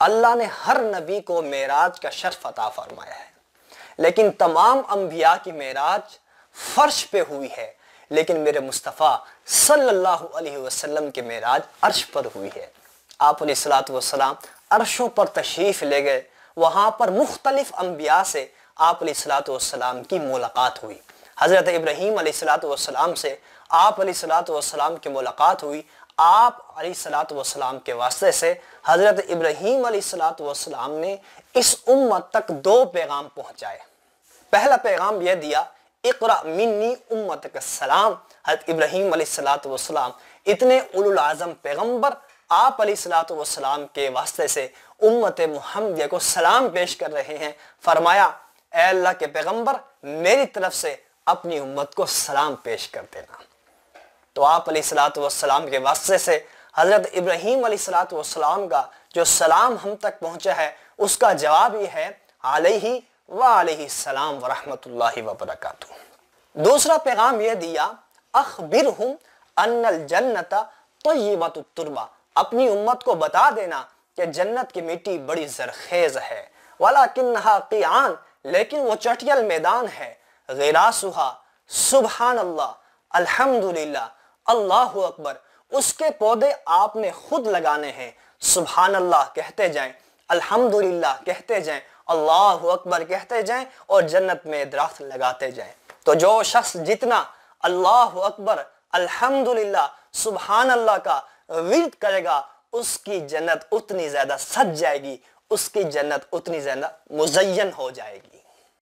اللہ نے ہر نبی کو معراج کا شرف عطا فرمایا ہے، لیکن تمام انبیاء کی معراج فرش پہ ہوئی ہے، لیکن میرے مصطفیٰ صلی اللہ علیہ وسلم کی معراج عرش پر ہوئی ہے۔ آپ علیہ الصلوۃ والسلام عرشوں پر تشریف لے گئے، وہاں پر مختلف انبیاء سے آپ علیہ الصلوۃ والسلام کی ملاقات ہوئی۔ حضرت ابراہیم علیہ الصلوۃ والسلام سے آپ علیہ الصلوۃ والسلام کی ملاقات ہوئی۔ آپ علیہ الصلوۃ والسلام کے واسطے سے حضرت ابراہیم علیہ الصلوۃ والسلام نے اس امت تک 2 پیغام پہنچائے۔ پہلا پیغام یہ دیا، اقرأ منی امتک السلام۔ حضرت ابراہیم علیہ الصلوۃ والسلام اتنے اولو العظم پیغمبر آپ علیہ الصلوۃ والسلام کے واسطے سے امت محمدیہ کو سلام پیش کر رہے ہیں۔ فرمایا، اے اللہ کے پیغمبر، میری طرف سے اپنی امت کو سلام پیش کر دینا۔ تو آپ علیہ الصلوۃ والسلام کے واسطے سے حضرت ابراہیم علیہ الصلوۃ والسلام کا جو سلام ہم تک پہنچا ہے، اس کا جواب یہ ہے، علیہ وعلیہ السلام ورحمۃ اللہ وبرکاتہ۔ دوسرا پیغام یہ دیا، اخبرہم ان الجنت طیبۃ التربہ۔ اپنی امت کو بتا دینا کہ جنت کی مٹی بڑی زرخیز ہے، ولکنھا قیعان، لیکن وہ چٹیل میدان ہے، غراسھا سبحان اللہ، الحمدللہ، اللہ اکبر۔ اس کے پودے آپ نے خود لگانے ہیں، سبحان اللہ کہتے جائیں، الحمدللہ کہتے جائیں، اللہ اکبر کہتے جائیں، اور جنت میں درخت لگاتے جائیں۔ تو جو شخص جتنا اللہ اکبر، الحمدللہ، سبحان اللہ کا ورد کرے گا، اس کی جنت اتنی زیادہ سج جائے گی، اس کی جنت اتنی زیادہ مزین ہو جائے گی۔